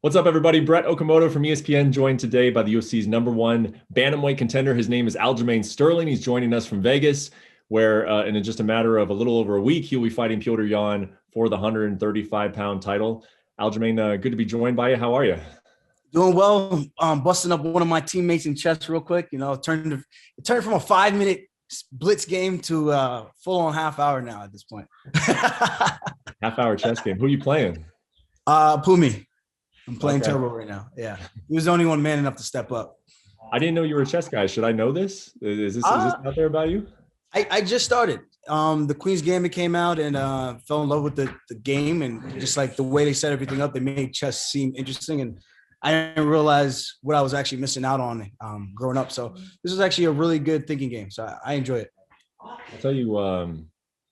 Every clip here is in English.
What's up, everybody? Brett Okamoto from ESPN, joined today by the UFC's #1 bantamweight contender. His name is Aljamain Sterling. He's joining us from Vegas, where in just a matter of a little over a week, he'll be fighting Petr Yan for the 135-pound title. Aljamain, good to be joined by you. How are you? Doing well. Busting up one of my teammates in chess real quick. You know, it turned from a 5-minute blitz game to a full-on half-hour now at this point. Half-hour chess game. Who are you playing? Pumi. I'm playing Okay. Turbo right now. Yeah. He was the only one man enough to step up. I didn't know you were a chess guy. Should I know this? Is this out there about you? I just started. The Queen's Gambit came out and fell in love with the game, and just like the way they set everything up, they made chess seem interesting. And I didn't realize what I was actually missing out on growing up. So this is actually a really good thinking game. So I enjoy it. I'll tell you,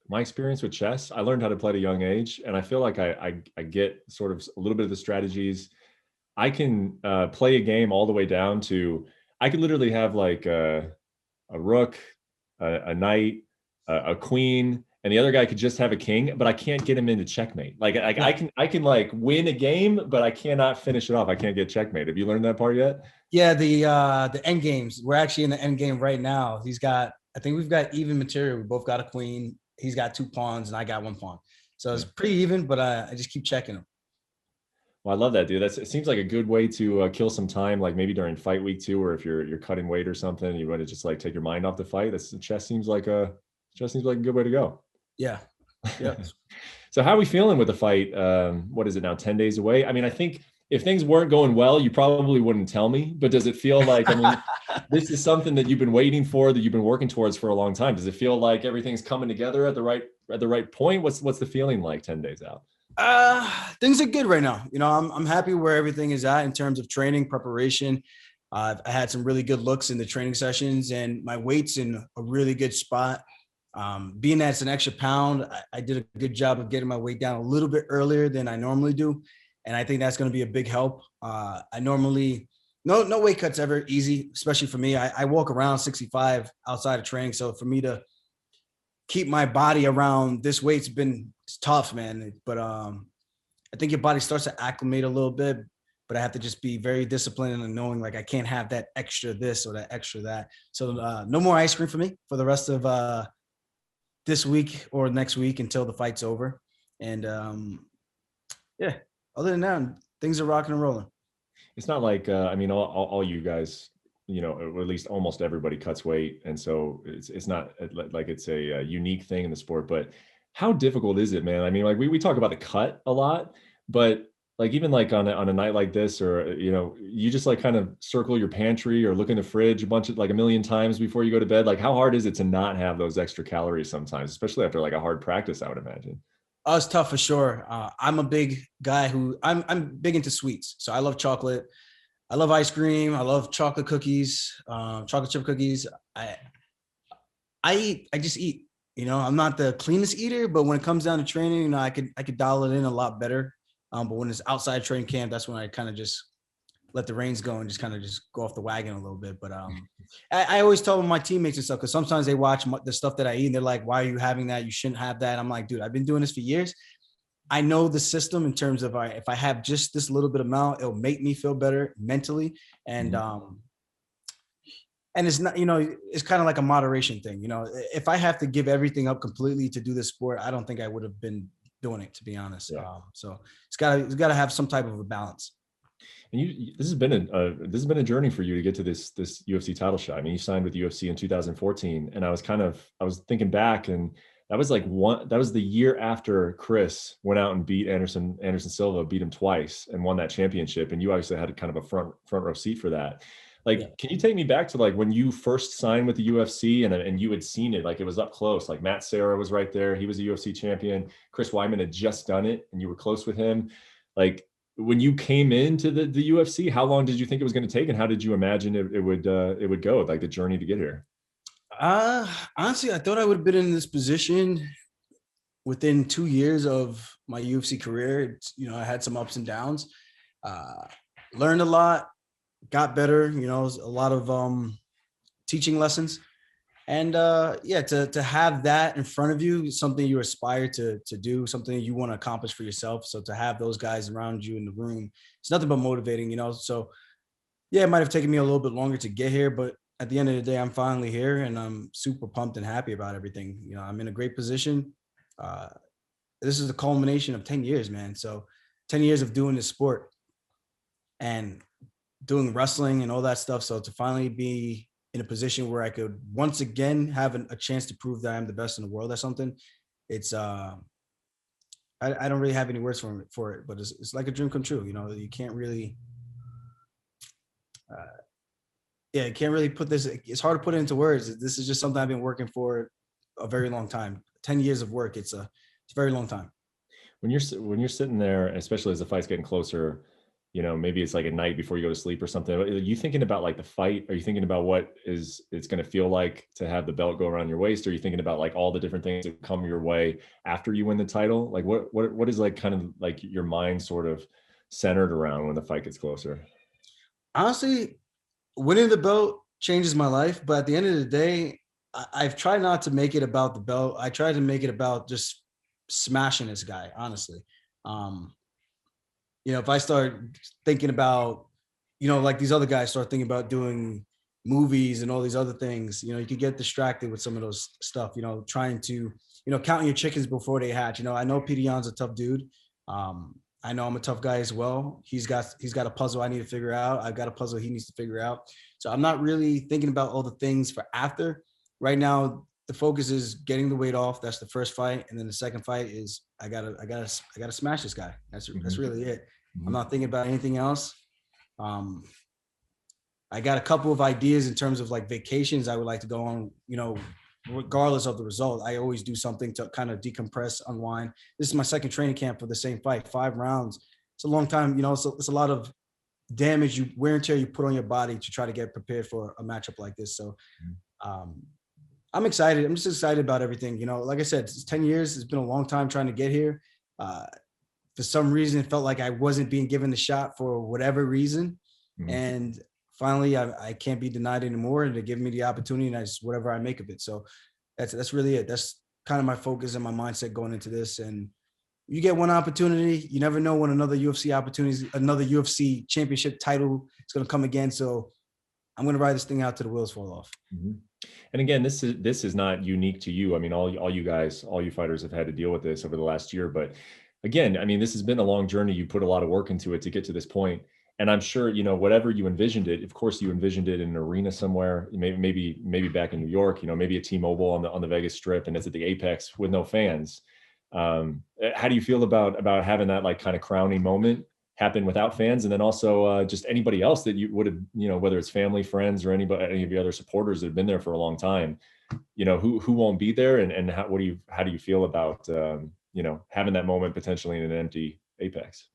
my experience with chess, I learned how to play at a young age, and I feel like I get sort of a little bit of the strategies. I can play a game all the way down to, I could literally have like a rook, a knight, a queen, and the other guy could just have a king, but I can't get him into checkmate. Like I can like win a game, but I cannot finish it off. I can't get checkmate. Have you learned that part yet? Yeah, the end games. We're actually in the end game right now. I think we've got even material. We both got a queen. He's got 2 pawns and I got 1 pawn. So it's pretty even, but I just keep checking him. Well, I love that, dude. It seems like a good way to kill some time, like maybe during fight week 2, or if you're cutting weight or something, you want to just like take your mind off the fight. Chess seems like a good way to go. Yeah. Yeah. So how are we feeling with the fight? What is it now? 10 days away? I mean, I think if things weren't going well, you probably wouldn't tell me, but does it feel like, I mean, this is something that you've been waiting for, that you've been working towards for a long time? Does it feel like everything's coming together at the right point? What's the feeling like 10 days out? Things are good right now. You know, I'm happy where everything is at in terms of training preparation. I had some really good looks in the training sessions, and my weight's in a really good spot. Being that it's an extra pound, I did a good job of getting my weight down a little bit earlier than I normally do. And I think that's going to be a big help. I normally, no weight cuts ever easy, especially for me. I walk around 65 outside of training. So for me to keep my body around this weight's it's tough, man. But I think your body starts to acclimate a little bit, but I have to just be very disciplined and knowing like I can't have that extra this or that extra that. So no more ice cream for me for the rest of this week or next week until the fight's over. And yeah. Other than that, things are rocking and rolling. It's not like, I mean, all you guys, you know, or at least almost everybody cuts weight. And so it's not like it's a unique thing in the sport, but how difficult is it, man? I mean, like we talk about the cut a lot, but like, even like on a night like this, or, you know, you just like kind of circle your pantry or look in the fridge a million times before you go to bed. Like, how hard is it to not have those extra calories sometimes, especially after like a hard practice, I would imagine? Oh, it's tough for sure. I'm a big guy I'm big into sweets. So I love chocolate. I love ice cream. I love chocolate cookies, chocolate chip cookies. I just eat, you know, I'm not the cleanest eater, but when it comes down to training, you know, I could dial it in a lot better. But when it's outside training camp, that's when I kind of just let the reins go and just kind of just go off the wagon a little bit. But I always tell my teammates and stuff, because sometimes they watch the stuff that I eat and they're like, why are you having that? You shouldn't have that. I'm like, dude, I've been doing this for years. I know the system in terms of if I have just this little bit amount, it'll make me feel better mentally. And and it's not, you know, it's kind of like a moderation thing. You know, if I have to give everything up completely to do this sport, I don't think I would have been doing it, to be honest. Yeah. So it's gotta have some type of a balance. And this has been a journey for you to get to this UFC title shot. I mean, you signed with the UFC in 2014, and I was thinking back, and that was the year after Chris went out and beat Anderson Silva, beat him twice, and won that championship. And you obviously had kind of a front row seat for that. Like, yeah. Can you take me back to like when you first signed with the UFC and you had seen it, like it was up close, like Matt Serra was right there. He was a UFC champion. Chris Weidman had just done it and you were close with him. Like, when you came into the UFC, how long did you think it was going to take, and how did you imagine it would go, like the journey to get here? Honestly, I thought I would have been in this position within 2 years of my UFC career. You know, I had some ups and downs, learned a lot, got better, you know, a lot of teaching lessons. And yeah, to have that in front of you, something you aspire to do, something you want to accomplish for yourself. So to have those guys around you in the room, it's nothing but motivating, you know. So yeah, it might have taken me a little bit longer to get here, but at the end of the day, I'm finally here, and I'm super pumped and happy about everything. You know, I'm in a great position. Uh, this is the culmination of 10 years, man. So 10 years of doing this sport and doing wrestling and all that stuff. So to finally be in a position where I could once again have a chance to prove that I'm the best in the world at something, it's I don't really have any words for it, but it's like a dream come true. You know, you can't really uh, yeah, you can't really put this. It's hard to put it into words. This is just something I've been working for a very long time. 10 years of work. It's a very long time. When you're sitting there, especially as the fight's getting closer, you know, maybe it's like at night before you go to sleep or something. Are you thinking about like the fight? Are you thinking about what it's going to feel like to have the belt go around your waist? Are you thinking about like all the different things that come your way after you win the title? Like what is like kind of like your mind sort of centered around when the fight gets closer? Honestly, winning the belt changes my life, but at the end of the day, I've tried not to make it about the belt. I tried to make it about just smashing this guy, honestly. Um, you know, if I start thinking about, you know, like these other guys start thinking about doing movies and all these other things, you know, you could get distracted with some of those stuff, you know, trying to, you know, counting your chickens before they hatch. You know, I know Petr Yan's a tough dude. I know I'm a tough guy as well. He's got a puzzle I need to figure out. I've got a puzzle he needs to figure out. So I'm not really thinking about all the things for after. Right now, the focus is getting the weight off. That's the first fight, and then the second fight is I gotta smash this guy. That's Mm-hmm. really it. I'm Mm-hmm. not thinking about anything else. Um, I got a couple of ideas in terms of like vacations I would like to go on, you know, regardless of the result. I always do something to kind of decompress, unwind. This is my second training camp for the same fight, 5 rounds. It's a long time, you know, so it's a lot of damage, you wear and tear you put on your body to try to get prepared for a matchup like this. So um, I'm excited. I'm just excited about everything. You know, like I said, it's 10 years. It's been a long time trying to get here. Uh, for some reason, it felt like I wasn't being given the shot for whatever reason. Mm-hmm. And finally, I can't be denied anymore. And they give me the opportunity, and I just whatever I make of it. So that's really it. That's kind of my focus and my mindset going into this. And you get one opportunity, you never know when another UFC opportunity, another UFC championship title is going to come again. So I'm going to ride this thing out till the wheels fall off. Mm-hmm. And again, this is not unique to you. I mean, all you guys, all you fighters have had to deal with this over the last year. But again, I mean, this has been a long journey. You put a lot of work into it to get to this point. And I'm sure, you know, whatever you envisioned it, of course, you envisioned it in an arena somewhere, maybe back in New York, you know, maybe at T-Mobile on the Vegas Strip, and it's at the Apex with no fans. How do you feel about having that like kind of crowning moment happen without fans, and then also just anybody else that you would have, you know, whether it's family, friends, or anybody, any of the other supporters that have been there for a long time, you know, who won't be there, and how do you feel about you know, having that moment potentially in an empty Apex?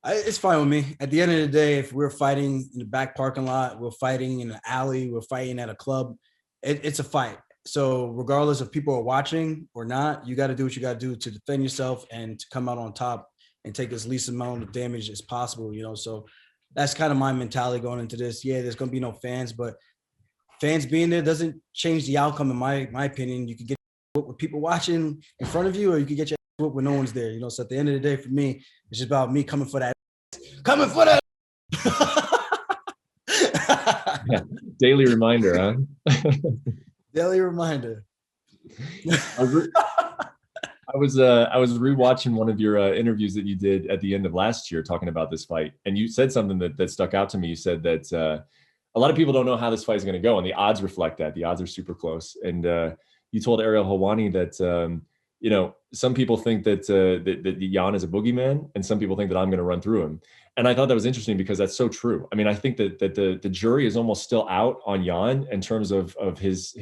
It's fine with me. At the end of the day, if we're fighting in the back parking lot, we're fighting in an alley, we're fighting at a club, it's a fight. So regardless if people are watching or not, you got to do what you got to do to defend yourself and to come out on top and take as least amount of damage as possible, you know? So that's kind of my mentality going into this. Yeah, there's going to be no fans, but fans being there doesn't change the outcome in my opinion. You could get with people watching in front of you, or you could get your when no one's there, you know? So at the end of the day, for me, it's just about me coming for that. Coming for that. Yeah. Daily reminder, huh? Daily reminder. I was rewatching one of your interviews that you did at the end of last year talking about this fight, and you said something that stuck out to me. You said that a lot of people don't know how this fight is going to go, and the odds reflect that. The odds are super close. And you told Ariel Helwani that you know, some people think that that Yan is a boogeyman, and some people think that I'm going to run through him. And I thought that was interesting because that's so true. I mean, I think that the jury is almost still out on Yan in terms of his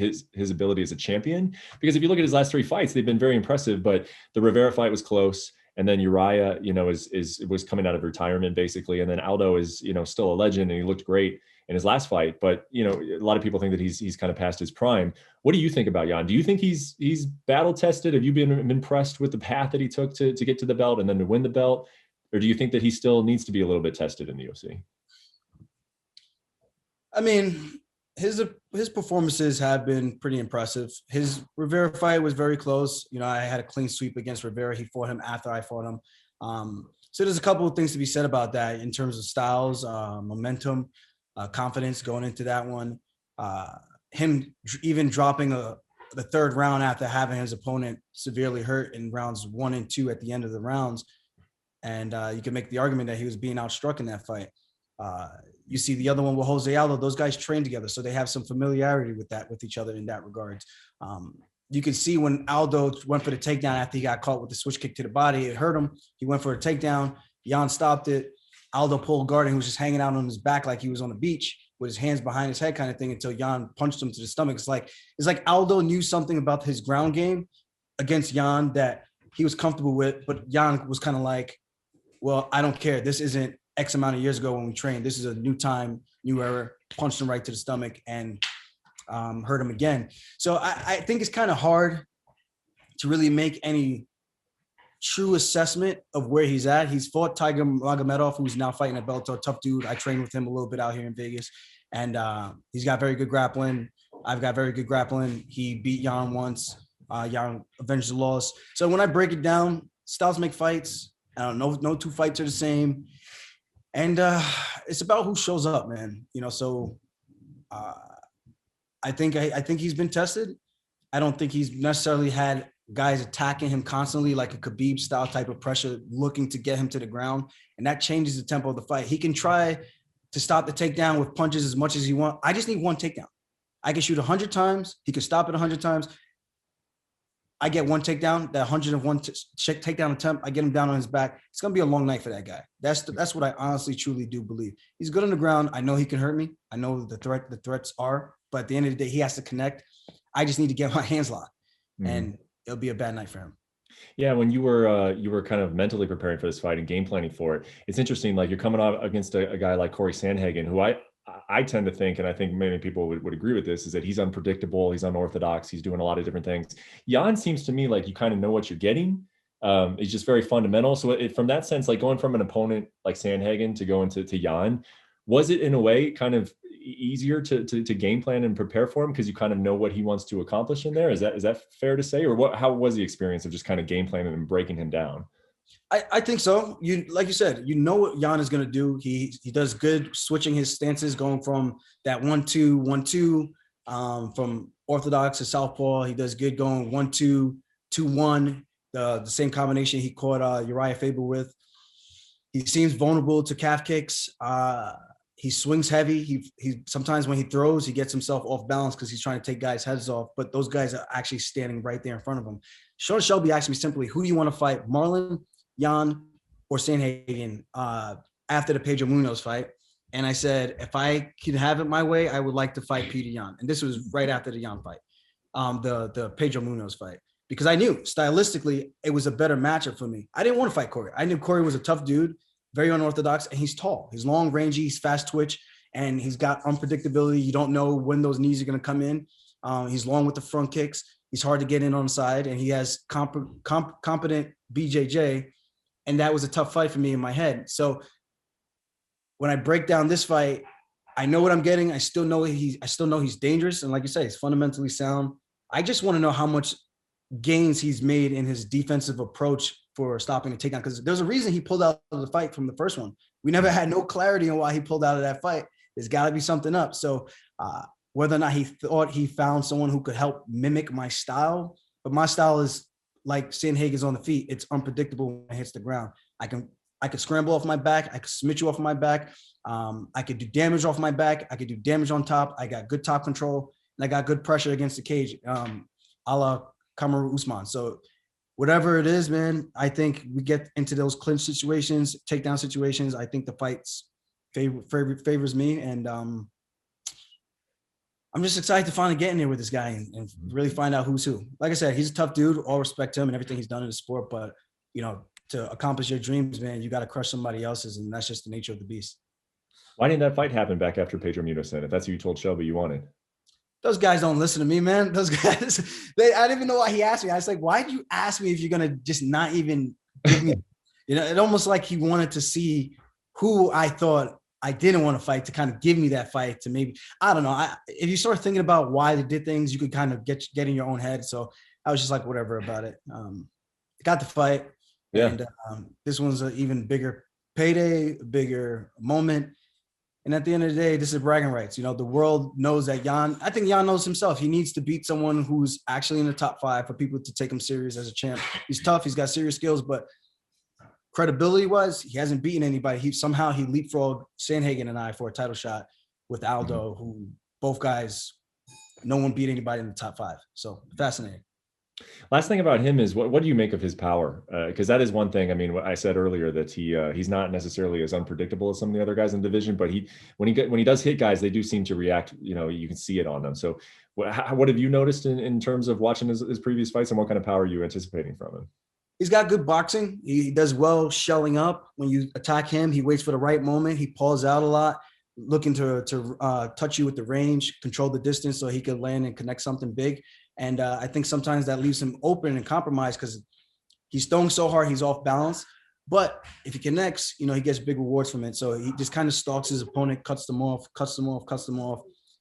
ability as a champion. Because if you look at his last 3 fights, they've been very impressive. But the Rivera fight was close, and then Uriah, you know, was coming out of retirement basically, and then Aldo is, you know, still a legend, and he looked great in his last fight. But you know, a lot of people think that he's kind of past his prime. What do you think about Yan? Do you think he's battle tested? Have you been impressed with the path that he took to get to the belt and then to win the belt? Or do you think that he still needs to be a little bit tested in the UFC? I mean, his performances have been pretty impressive. His Rivera fight was very close. You know, I had a clean sweep against Rivera. He fought him after I fought him. So there's a couple of things to be said about that in terms of styles, momentum, confidence going into that one. Him even dropping the third round after having his opponent severely hurt in rounds 1 and 2 at the end of the rounds. And you can make the argument that he was being outstruck in that fight. You see the other one with Jose Aldo, those guys train together. So they have some familiarity with each other in that regards. You can see when Aldo went for the takedown after he got caught with the switch kick to the body, it hurt him. He went for a takedown. Yan stopped it. Aldo pulled guard and he was just hanging out on his back like he was on the beach with his hands behind his head kind of thing until Yan punched him to the stomach. It's like Aldo knew something about his ground game against Yan that he was comfortable with, but Yan was kind of like, well, I don't care. This isn't X amount of years ago when we trained. This is a new time, new era. Punched him right to the stomach and hurt him again. So I think it's kind of hard to really make any true assessment of where he's at. He's fought Tiger Magomedov, who's now fighting at Bellator. Tough dude. I trained with him a little bit out here in Vegas. And he's got very good grappling. I've got very good grappling. He beat Yan once. Yan avenged the loss. So when I break it down, styles make fights. I don't know. No two fights are the same. And it's about who shows up, man. You know, so I think he's been tested. I don't think he's necessarily had guys attacking him constantly like a Khabib style type of pressure looking to get him to the ground. And that changes the tempo of the fight. He can try to stop the takedown with punches as much as he wants. I just need one takedown. I can shoot 100 times. He can stop it 100 times. I get one takedown, that 101 takedown attempt, I get him down on his back. It's going to be a long night for that guy. That's what I honestly, truly do believe. He's good on the ground. I know he can hurt me. I know the threats are, but at the end of the day, he has to connect. I just need to get my hands locked and it'll be a bad night for him. Yeah, when you were kind of mentally preparing for this fight and game planning for it, it's interesting. Like you're coming up against a guy like Corey Sandhagen, who I tend to think, and I think many people would agree with this, is that he's unpredictable, he's unorthodox, he's doing a lot of different things. Yan seems to me like you kind of know what you're getting. It's just very fundamental. So from that sense, like going from an opponent like Sandhagen to go into Yan, was it in a way kind of easier to game plan and prepare for him because you kind of know what he wants to accomplish in there? Is that fair to say? Or how was the experience of just kind of game planning and breaking him down? I think so. Like you said, you know what Yan is going to do. He does good switching his stances, going from that 1-2, 1-2, from orthodox to southpaw. He does good going 1-2, 2-1, the same combination he caught Uriah Faber with. He seems vulnerable to calf kicks. He swings heavy. He sometimes when he throws, he gets himself off balance because he's trying to take guys' heads off. But those guys are actually standing right there in front of him. Sean Shelby asked me simply, who do you want to fight, Marlon, Yan, or Sandhagen after the Pedro Munoz fight? And I said, if I could have it my way, I would like to fight Petr Yan. And this was right after the Yan fight, the Pedro Munoz fight, because I knew stylistically it was a better matchup for me. I didn't want to fight Corey. I knew Corey was a tough dude, very unorthodox, and he's tall. He's long, rangy, he's fast twitch, and he's got unpredictability. You don't know when those knees are going to come in. He's long with the front kicks. He's hard to get in on the side, and he has competent BJJ. And that was a tough fight for me in my head. So when I break down this fight, I know what I'm getting. I still know he's dangerous. And like you say, he's fundamentally sound. I just want to know how much gains he's made in his defensive approach for stopping the takedown. Because there's a reason he pulled out of the fight from the first one. We never had no clarity on why he pulled out of that fight. There's got to be something up. So whether or not he thought he found someone who could help mimic my style, but my style is like Sandhagen's on the feet. It's unpredictable when it hits the ground. I could scramble off my back. I could submit you off my back. I could do damage off my back. I could do damage on top. I got good top control, and I got good pressure against the cage, a la Kamaru Usman. So whatever it is, man, I think we get into those clinch situations, takedown situations. I think the fights favors me, and I'm just excited to finally get in there with this guy and really find out who's who. Like I said, he's a tough dude. All respect to him and everything he's done in the sport. But, you know, to accomplish your dreams, man, you got to crush somebody else's. And that's just the nature of the beast. Why didn't that fight happen back after Pedro Munoz said it? That's who you told Shelby you wanted. Those guys don't listen to me, man. Those guys, I didn't even know why he asked me. I was like, why did you ask me if you're going to just not even give me, it almost like he wanted to see who I thought I didn't want to fight to kind of give me that fight to maybe, I don't know. If you start thinking about why they did things, you could kind of get in your own head. So I was just like, whatever about it. Got the fight. Yeah. And this one's an even bigger payday, a bigger moment. And at the end of the day, this is bragging rights. You know, the world knows that Yan, I think Yan knows himself. He needs to beat someone who's actually in the top 5 for people to take him serious as a champ. He's tough. He's got serious skills, but credibility-wise, he hasn't beaten anybody. He leapfrogged Sandhagen and I for a title shot with Aldo, who both guys, no one beat anybody in the top 5. So fascinating. Last thing about him is what do you make of his power? Because that is one thing. I mean, what I said earlier that he's not necessarily as unpredictable as some of the other guys in the division, but when he does hit guys, they do seem to react. You know, you can see it on them. So what have you noticed in terms of watching his previous fights, and what kind of power are you anticipating from him? He's got good boxing. He does well shelling up. When you attack him, he waits for the right moment. He pulls out a lot, looking to touch you with the range, control the distance so he could land and connect something big. And I think sometimes that leaves him open and compromised because he's throwing so hard, he's off balance. But if he connects, you know, he gets big rewards from it. So he just kind of stalks his opponent, cuts them off.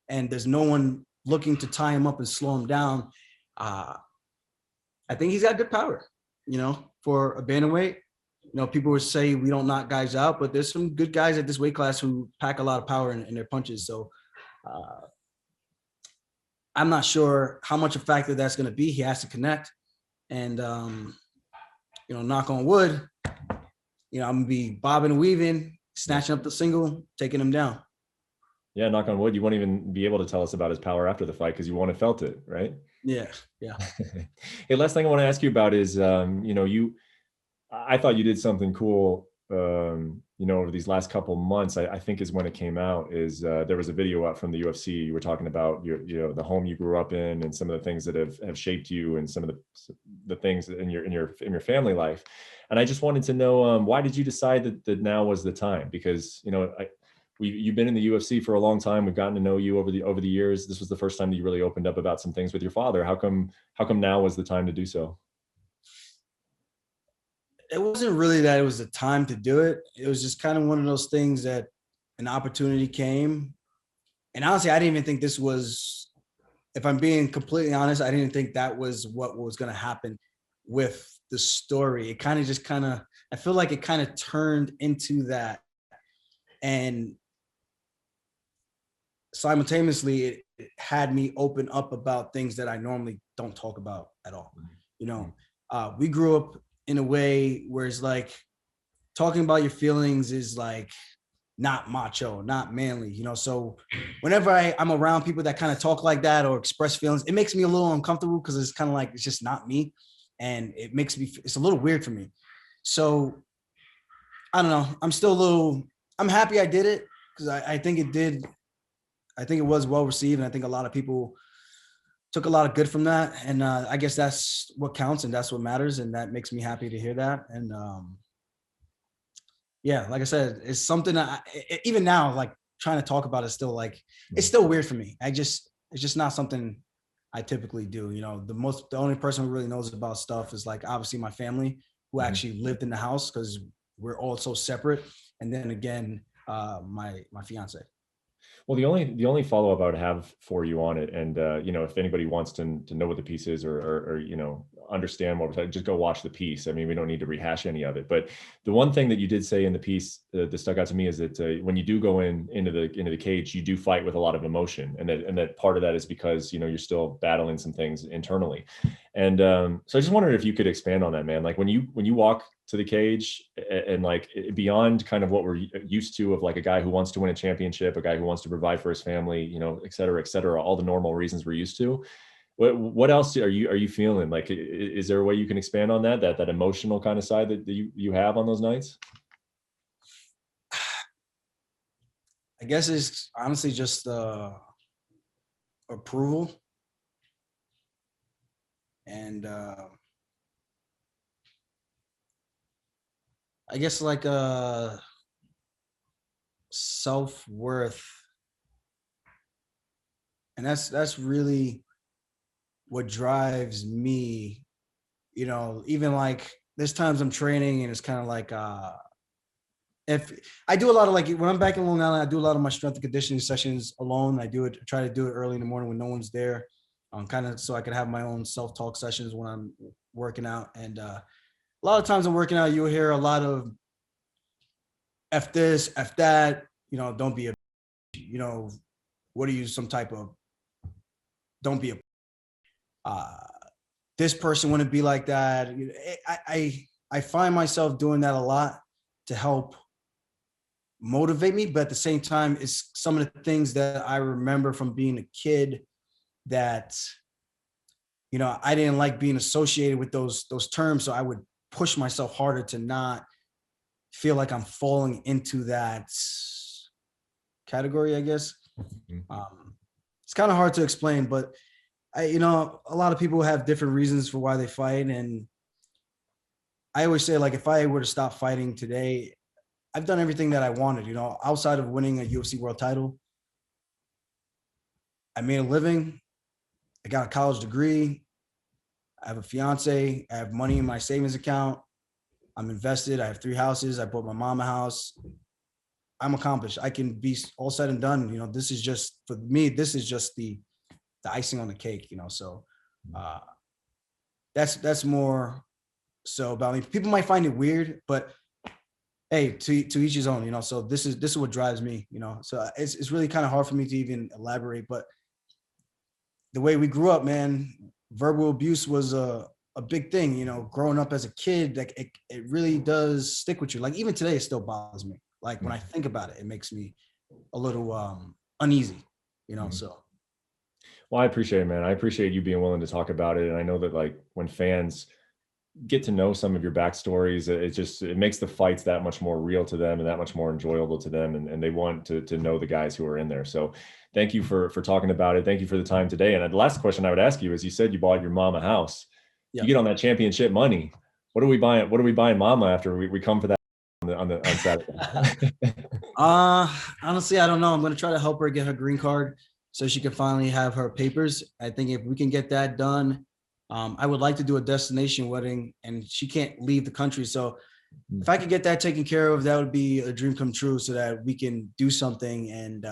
And there's no one looking to tie him up and slow him down. I think he's got good power, you know, for a bantamweight. You know, people would say we don't knock guys out, but there's some good guys at this weight class who pack a lot of power in their punches. So I'm not sure how much a factor that's going to be. He has to connect. And, you know, knock on wood, you know, I'm going to be bobbing and weaving, snatching up the single, taking him down. Yeah, knock on wood. You won't even be able to tell us about his power after the fight because you won't have felt it, right? Yeah. Hey, last thing I want to ask you about is, you know, I thought you did something cool, you know, over these last couple months. I think is when it came out. Is there was a video out from the UFC. You were talking about the home you grew up in and some of the things that have shaped you and some of the things in your family life. And I just wanted to know, why did you decide that now was the time? Because, you know, you've been in the UFC for a long time. We've gotten to know you over the years. This was the first time that you really opened up about some things with your father. How come now was the time to do so? It wasn't really that it was the time to do it. It was just kind of one of those things that an opportunity came. And honestly, I didn't even think this was, if I'm being completely honest, I didn't think that was what was going to happen with the story. It I feel like it kind of turned into that. And simultaneously, it had me open up about things that I normally don't talk about at all. You know, we grew up in a way where it's like talking about your feelings is like not macho, not manly, you know? So whenever I'm around people that kind of talk like that or express feelings, it makes me a little uncomfortable because it's kind of like, it's just not me. And it's a little weird for me. So I don't know. I'm happy I did it because I think it was well received. And I think a lot of people took a lot of good from that. And I guess that's what counts and that's what matters. And that makes me happy to hear that. And yeah, like I said, it's something even now, like trying to talk about it still like, it's still weird for me. It's just not something I typically do. You know, the only person who really knows about stuff is like, obviously my family who actually lived in the house because we're all so separate. And then again, my fiance. Well, the only follow-up I would have for you on it, and you know, if anybody wants to know what the piece is or you know, understand what we're talking, just go watch the piece. I mean, we don't need to rehash any of it. But the one thing that you did say in the piece that stuck out to me is that when you do go into the cage, you do fight with a lot of emotion, and that part of that is because, you know, you're still battling some things internally. And so I just wondered if you could expand on that, man. Like when you walk to the cage and like beyond kind of what we're used to of like a guy who wants to win a championship, a guy who wants to provide for his family, you know, et cetera, all the normal reasons we're used to. What else are you feeling? Like, is there a way you can expand on that emotional kind of side that you have on those nights? I guess it's honestly just approval. And I guess like self-worth. And that's really what drives me. You know, even like there's times I'm training and it's kind of like if I do a lot of, like, when I'm back in Long Island, I do a lot of my strength and conditioning sessions alone. Try to do it early in the morning when no one's there, kind of so I can have my own self-talk sessions when I'm working out. And a lot of times I'm working out, you'll hear a lot of F this, F that, don't be a, what are you, some type of, don't be a, this person wouldn't be like that. I find myself doing that a lot to help motivate me, but at the same time, it's some of the things that I remember from being a kid that, I didn't like being associated with those terms. So I would push myself harder to not feel like I'm falling into that category, I guess. It's kind of hard to explain, but a lot of people have different reasons for why they fight. And I always say, like, if I were to stop fighting today, I've done everything that I wanted, outside of winning a UFC world title. I made a living. I got a college degree. I have a fiance. I have money in my savings account. I'm invested. I have 3 houses. I bought my mom a house. I'm accomplished. I can be all said and done. This is just, for me, this is just the icing on the cake, So that's more so about me. People might find it weird, but hey, to each his own, So this is what drives me, So it's really kind of hard for me to even elaborate, but the way we grew up, man, verbal abuse was a big thing, growing up as a kid. Like, it really does stick with you. Like, even today, it still bothers me. Like, when I think about it, it makes me a little uneasy, So. Well, I appreciate it, man. I appreciate you being willing to talk about it. And I know that, like, when fans get to know some of your backstories, it makes the fights that much more real to them and that much more enjoyable to them. And they want to know the guys who are in there. So thank you for talking about it. Thank you for the time today. And the last question I would ask you is, you said you bought your mom a house. Yeah. You get on that championship money. What are we buying? What are we buying mama after we come for that on Saturday? Honestly, I don't know. I'm going to try to help her get her green card so she can finally have her papers. I think if we can get that done, I would like to do a destination wedding, and she can't leave the country. So if I could get that taken care of, that would be a dream come true, so that we can do something and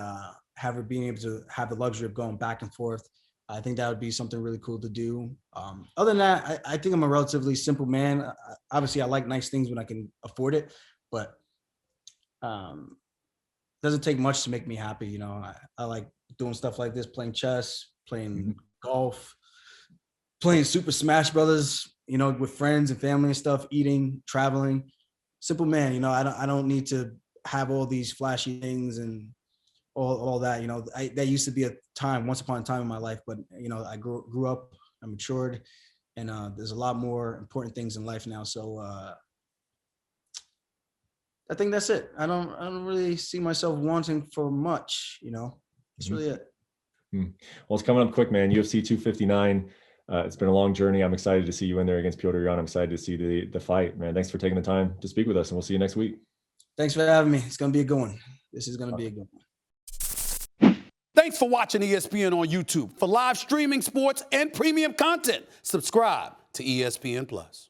have her being able to have the luxury of going back and forth. I think that would be something really cool to do. Other than that, I think I'm a relatively simple man. Obviously, I like nice things when I can afford it, but doesn't take much to make me happy. I like doing stuff like this, playing chess, playing golf, playing Super Smash Brothers, with friends and family and stuff, eating, traveling. Simple man, I don't need to have all these flashy things and all that. That used to be a time, once upon a time in my life, but I grew up, I matured, and there's a lot more important things in life now. So I think that's it. I don't really see myself wanting for much. That's really it. Well, it's coming up quick, man. UFC 259. It's been a long journey. I'm excited to see you in there against Petr Yan. I'm excited to see the fight, man. Thanks for taking the time to speak with us, and we'll see you next week. Thanks for having me. It's going to be a good one. This is going to be a good one. Thanks for watching ESPN on YouTube. For live streaming, sports, and premium content, subscribe to ESPN+.